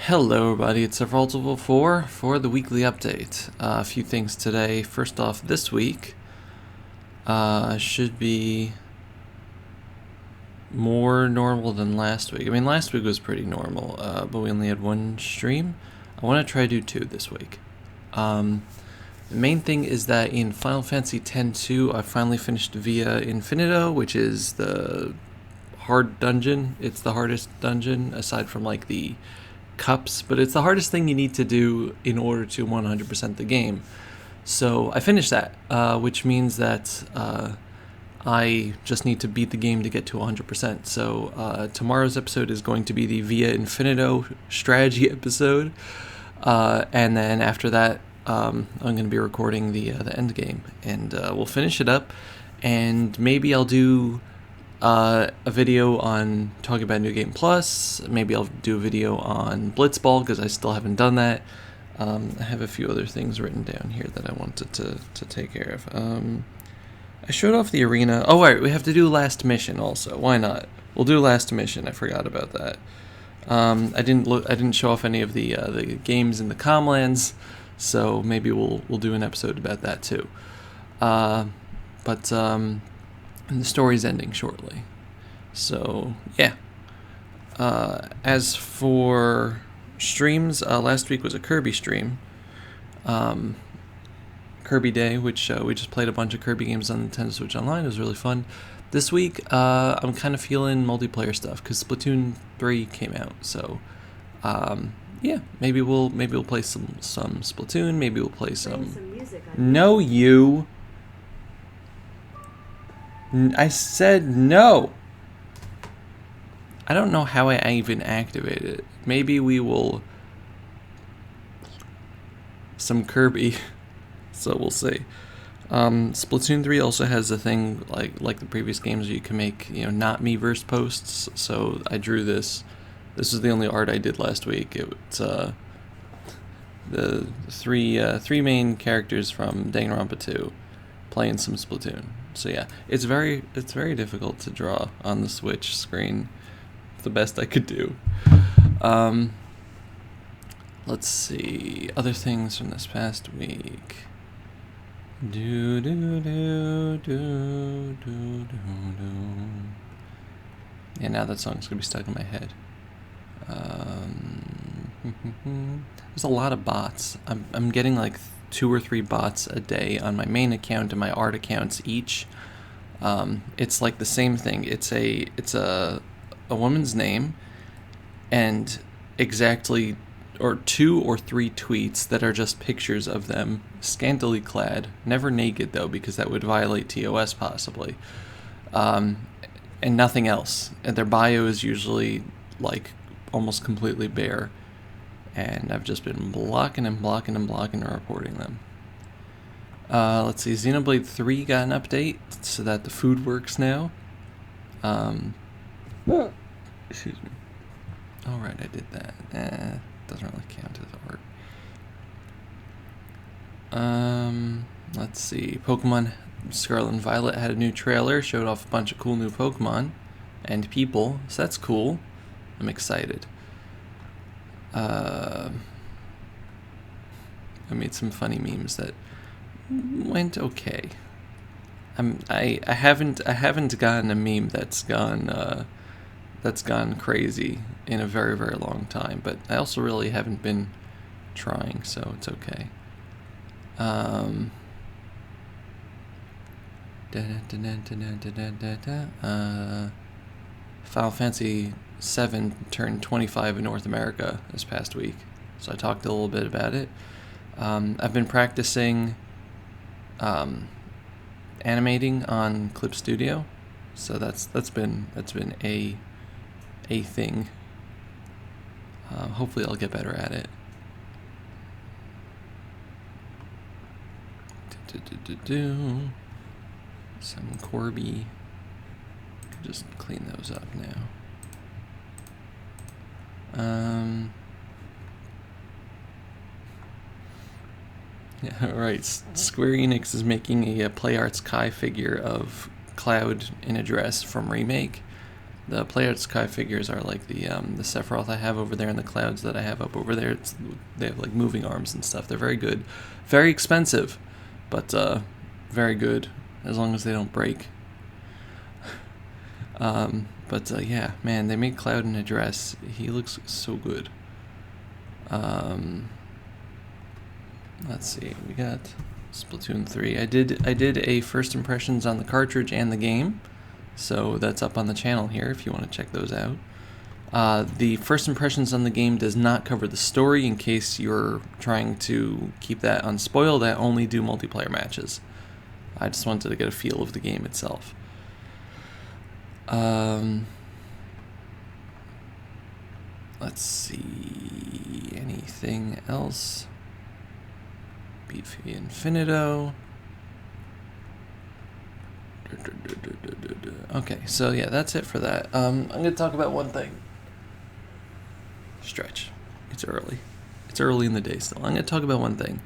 Hello everybody, it's Zack for the weekly update. A few things today. First off, this week should be more normal than last week. I mean, last week was pretty normal, but we only had one stream. I want to try to do two this week. The main thing is that in Final Fantasy X-2, I finally finished Via Infinito, which is the hard dungeon. It's the hardest dungeon, aside from like the cups, but it's the hardest thing you need to do in order to 100% the game. So I finished that, which means that I just need to beat the game to get to 100%. So tomorrow's episode is going to be the Via Infinito strategy episode, and then after that, I'm going to be recording the end game, and we'll finish it up, and maybe I'll do a video on talking about New Game Plus. Maybe I'll do a video on Blitzball because I still haven't done that. I have a few other things written down here that I wanted to take care of. I showed off the arena. Oh, right, we have to do last mission also. Why not? We'll do last mission. I forgot about that. I didn't show off any of the games in the Comlands, so maybe we'll do an episode about that too. And the story's ending shortly. So, yeah. As for streams, last week was a Kirby stream. Kirby Day, which we just played a bunch of Kirby games on Nintendo Switch Online. It was really fun. This week, I'm kind of feeling multiplayer stuff because Splatoon 3 came out. So, yeah, maybe we'll play some Splatoon. Maybe we'll play some music. No, you. I said no. I don't know how I even activated it. Maybe we will some Kirby. So we'll see. Splatoon 3 also has a thing like the previous games where you can make, not me verse posts. So I drew this. This is the only art I did last week. It's the three main characters from Danganronpa 2 playing some Splatoon. So yeah, it's very difficult to draw on the Switch screen. It's the best I could do. Let's see other things from this past week. Do do do do do do. Yeah, now that song's gonna be stuck in my head. There's a lot of bots. I'm getting like 2 or 3 bots a day on my main account and my art accounts each. It's like the same thing. It's a woman's name and exactly or 2 or 3 tweets that are just pictures of them scantily clad, never naked though because that would violate TOS possibly, and nothing else. And their bio is usually like almost completely bare. And I've just been blocking and reporting them. Let's see, Xenoblade 3 got an update so that the food works now. Excuse me. Alright, I did that. Doesn't really count as art. Let's see, Pokemon Scarlet and Violet had a new trailer, showed off a bunch of cool new Pokemon and people, so that's cool. I'm excited. I made some funny memes that went okay. I haven't gotten a meme that's gone crazy in a very, very long time, but I also really haven't been trying, so it's okay. Final Fantasy 7 turned 25 in North America this past week, so I talked a little bit about it. I've been practicing animating on Clip Studio, so that's been a thing. Hopefully I'll get better at it. Some Corby. Just clean those up now. Yeah, right. Square Enix is making a Play Arts Kai figure of Cloud in a dress from Remake. The Play Out Sky figures are like the Sephiroth I have over there and the clouds that I have up over there. They have like moving arms and stuff. They're very good. Very expensive, but very good as long as they don't break. Yeah, man, they made Cloud in a dress. He looks so good. Let's see, we got Splatoon 3. I did a first impressions on the cartridge and the game, so that's up on the channel here if you want to check those out. The first impressions on the game does not cover the story, in case you're trying to keep that unspoiled. I only do multiplayer matches. I just wanted to get a feel of the game itself. Let's see, anything else? Beefy Infinito. Okay, so yeah, that's it for that. I'm going to talk about one thing. Stretch. It's early. It's early in the day still. I'm going to talk about one thing.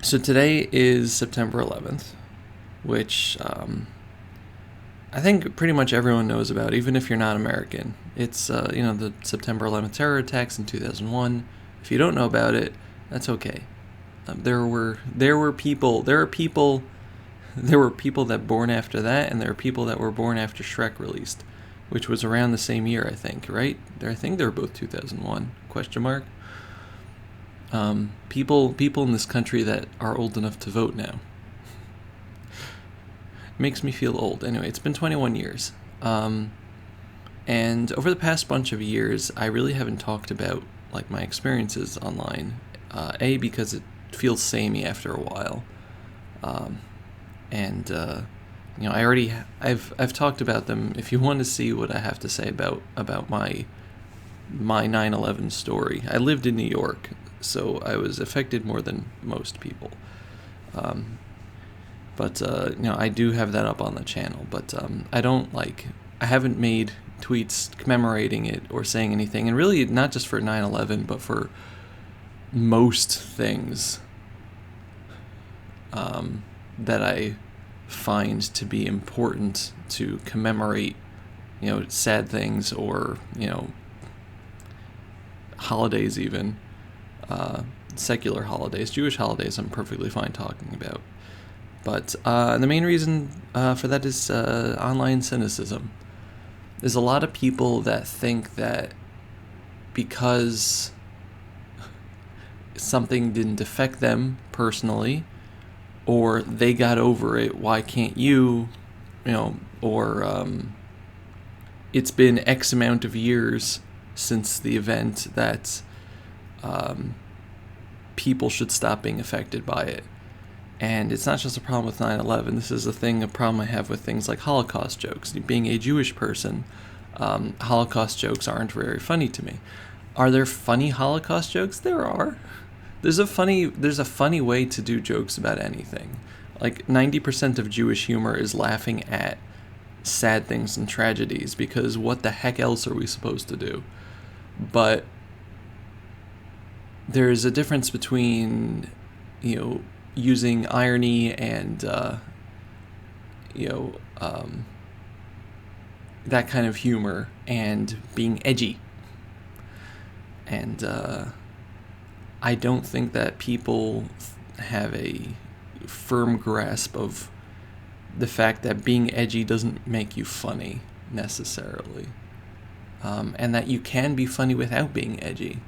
So today is September 11th, which I think pretty much everyone knows about, even if you're not American. It's the September 11th terror attacks in 2001. If you don't know about it, that's okay. There were people that born after that, and there are people that were born after Shrek released, which was around the same year, I think, right? I think they were both 2001, question mark. People in this country that are old enough to vote now. Makes me feel old. Anyway, it's been 21 years. And over the past bunch of years, I really haven't talked about like my experiences online. Because it feels samey after a while. I've talked about them. If you want to see what I have to say about my 9/11 story, I lived in New York, so I was affected more than most people. I do have that up on the channel, but I haven't made tweets commemorating it or saying anything, and really not just for 9/11, but for most things that I find to be important to commemorate, sad things or, holidays even, secular holidays, Jewish holidays I'm perfectly fine talking about. But the main reason for that is online cynicism. There's a lot of people that think that because something didn't affect them personally, or they got over it, why can't you, or it's been X amount of years since the event that people should stop being affected by it. And it's not just a problem with 9/11. This is a problem I have with things like Holocaust jokes. Being a Jewish person, Holocaust jokes aren't very funny to me. Are there funny Holocaust jokes? There are. There's a funny way to do jokes about anything. Like 90% of Jewish humor is laughing at sad things and tragedies, because what the heck else are we supposed to do? But there's a difference between, using irony and, that kind of humor and being edgy. And I don't think that people have a firm grasp of the fact that being edgy doesn't make you funny necessarily. And that you can be funny without being edgy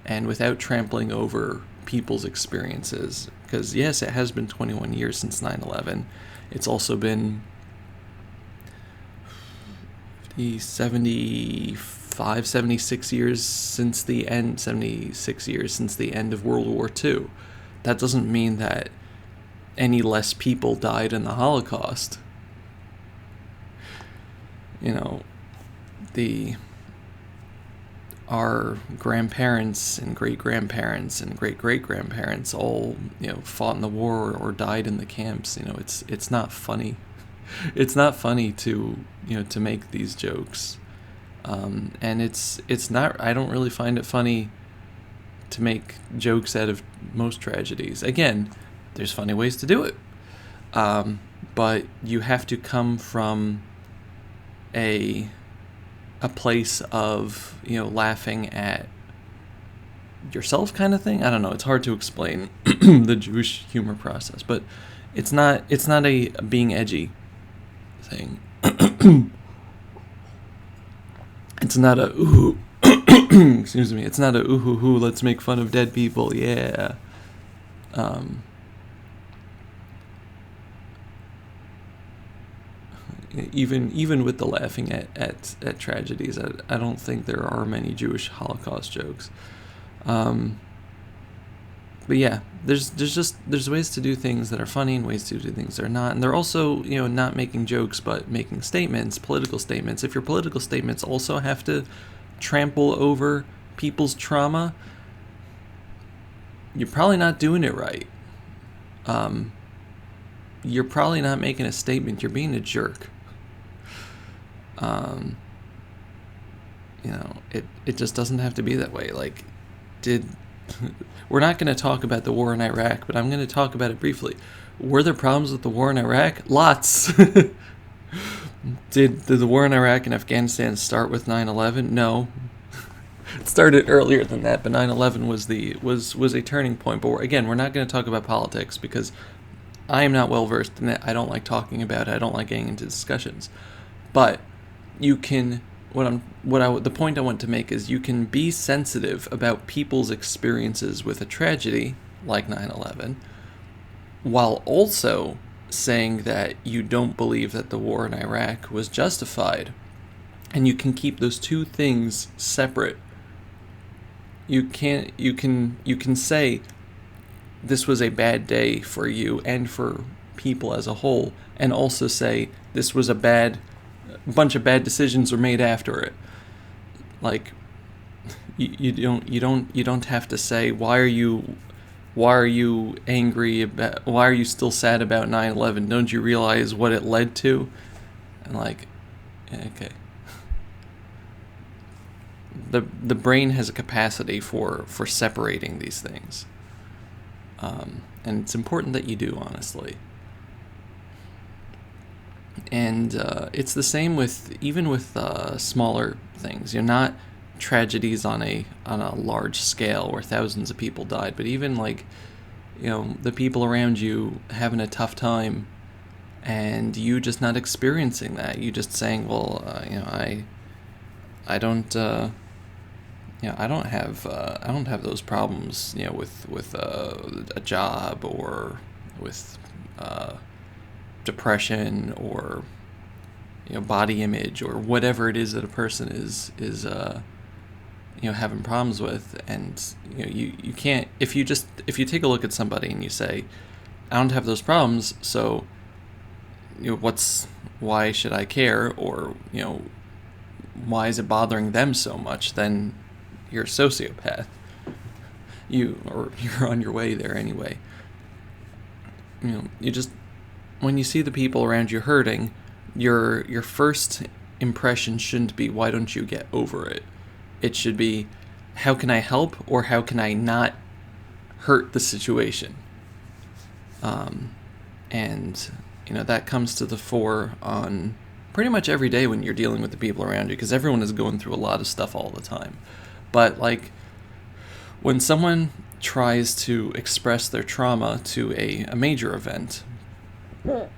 and without trampling over people's experiences. Because yes, it has been 21 years since 9/11. It's also been 76 years since the end, 76 years since the end of World War II. That doesn't mean that any less people died in the Holocaust. Our grandparents and great-grandparents and great-great-grandparents all, fought in the war or died in the camps. It's not funny. It's not funny to make these jokes. And it's not, I don't really find it funny to make jokes out of most tragedies. Again, there's funny ways to do it. But you have to come from a place of, laughing at yourself kind of thing. I don't know. It's hard to explain the Jewish humor process, but it's not a being edgy thing. It's not a ooh, excuse me. It's not a ooh hoo hoo. Let's make fun of dead people. Yeah. Even with the laughing at tragedies, I don't think there are many Jewish Holocaust jokes. But yeah, there's ways to do things that are funny and ways to do things that are not. And they're also, not making jokes, but making statements, political statements. If your political statements also have to trample over people's trauma, you're probably not doing it right. You're probably not making a statement. You're being a jerk. It just doesn't have to be that way. Like, we're not going to talk about the war in Iraq, but I'm going to talk about it briefly. Were there problems with the war in Iraq? Lots. Did the war in Iraq and Afghanistan start with 9/11? No. It started earlier than that, but 9/11 was a turning point. But again, we're not going to talk about politics because I am not well versed in it. I don't like talking about it. I don't like getting into discussions. But you can. The point I want to make is you can be sensitive about people's experiences with a tragedy like 9/11 while also saying that you don't believe that the war in Iraq was justified. And you can keep those two things separate. You can say this was a bad day for you and for people as a whole, and also say this was a bunch of bad decisions were made after it. Like, you don't have to say why are you angry about, why are you still sad about 9/11? Don't you realize what it led to? And like, okay. The brain has a capacity for separating these things. And it's important that you do, honestly. And it's the same with smaller things. You're not tragedies on a large scale where thousands of people died, but even like, the people around you having a tough time, and you just not experiencing that. You just saying, well, I don't have those problems, with a job or with depression or body image or whatever it is that a person is having problems with. And you can't, if you take a look at somebody and you say, I don't have those problems, so why should I care, or why is it bothering them so much, then you're a sociopath. You're on your way there anyway. When you see the people around you hurting, your first impression shouldn't be, why don't you get over it? It should be, how can I help, or how can I not hurt the situation? And that comes to the fore on pretty much every day when you're dealing with the people around you, because everyone is going through a lot of stuff all the time. But like, when someone tries to express their trauma to a major event, don't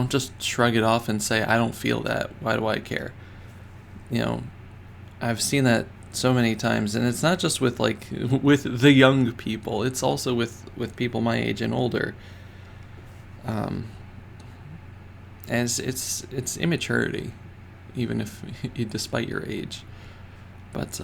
just shrug it off and say, I don't feel that, why do I care? I've seen that so many times, and it's not just with the young people, it's also with people my age and older. As it's immaturity, even if despite your age. But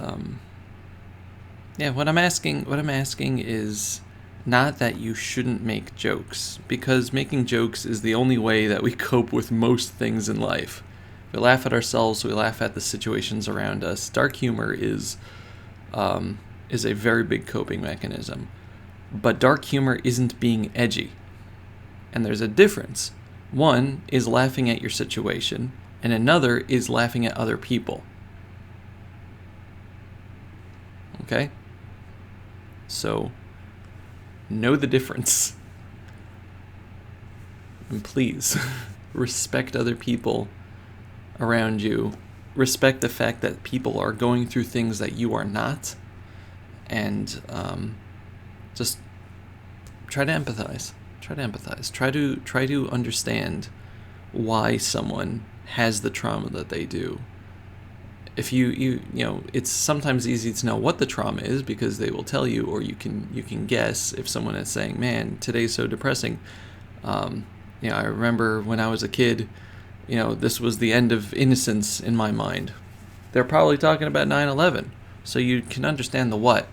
yeah, what I'm asking is not that you shouldn't make jokes, because making jokes is the only way that we cope with most things in life. We laugh at ourselves, we laugh at the situations around us. Dark humor is a very big coping mechanism. But dark humor isn't being edgy. And there's a difference. One is laughing at your situation, and another is laughing at other people. Okay? So, know the difference. And please, respect other people around you. Respect the fact that people are going through things that you are not. And just try to empathize. Try to empathize. Try to understand why someone has the trauma that they do. If you know, it's sometimes easy to know what the trauma is because they will tell you, or you can guess if someone is saying, "Man, today's so depressing." I remember when I was a kid, this was the end of innocence in my mind. They're probably talking about 9/11, so you can understand the what.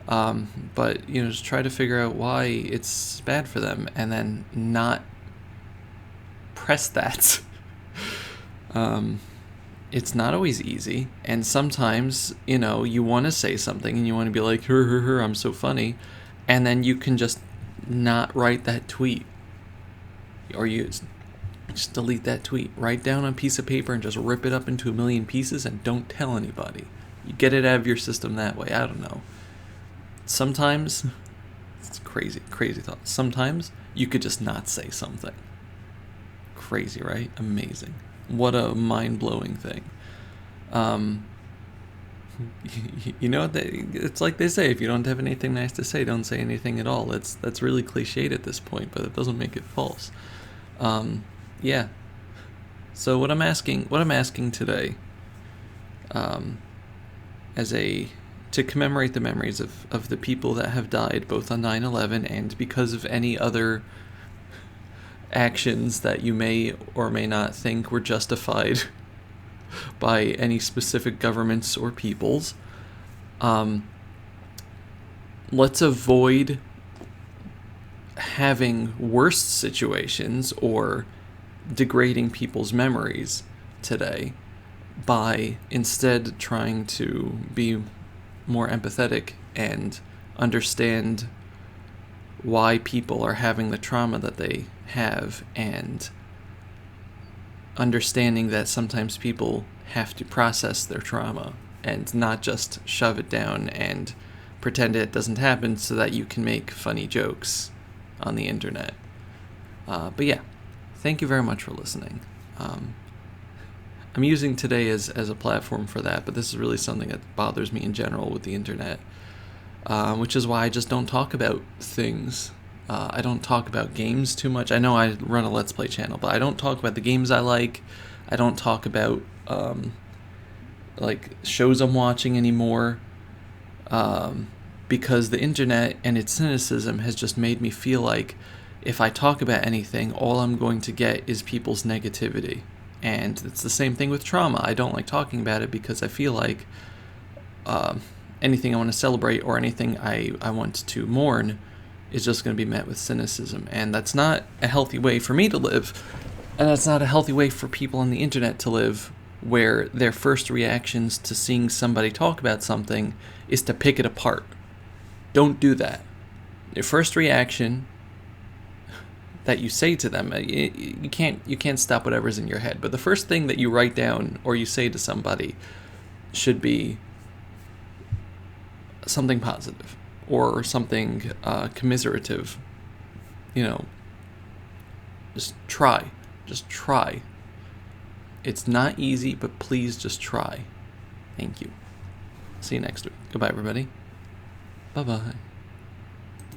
But just try to figure out why it's bad for them, and then not press that. It's not always easy, and sometimes you want to say something and you want to be like, "Her, I'm so funny," and then you can just not write that tweet, or you just delete that tweet. Write down on a piece of paper and just rip it up into a million pieces, and don't tell anybody. You get it out of your system that way. I don't know. Sometimes, it's crazy thought. Sometimes you could just not say something. Crazy, right? Amazing. What a mind-blowing thing. It's like they say, if you don't have anything nice to say, don't say anything at all. That's really cliched at this point, but it doesn't make it false. Yeah. So what I'm asking today, to commemorate the memories of the people that have died both on 9/11 and because of any other actions that you may or may not think were justified by any specific governments or peoples. Let's avoid having worse situations or degrading people's memories today by instead trying to be more empathetic and understand why people are having the trauma that they have, and understanding that sometimes people have to process their trauma and not just shove it down and pretend it doesn't happen so that you can make funny jokes on the internet. But yeah, thank you very much for listening. I'm using today as a platform for that, but this is really something that bothers me in general with the internet, which is why I just don't talk about things. I don't talk about games too much. I know I run a Let's Play channel, but I don't talk about the games I like. I don't talk about shows I'm watching anymore, because the internet and its cynicism has just made me feel like if I talk about anything, all I'm going to get is people's negativity. And it's the same thing with trauma. I don't like talking about it because I feel like anything I want to celebrate or anything I want to mourn is just going to be met with cynicism. And that's not a healthy way for me to live. And that's not a healthy way for people on the internet to live, where their first reactions to seeing somebody talk about something is to pick it apart. Don't do that. Your first reaction that you say to them, you can't stop whatever's in your head, but the first thing that you write down or you say to somebody should be something positive or something commiserative. Just try. It's not easy, but please just try. Thank you. See you next week. Goodbye, everybody. Bye-bye.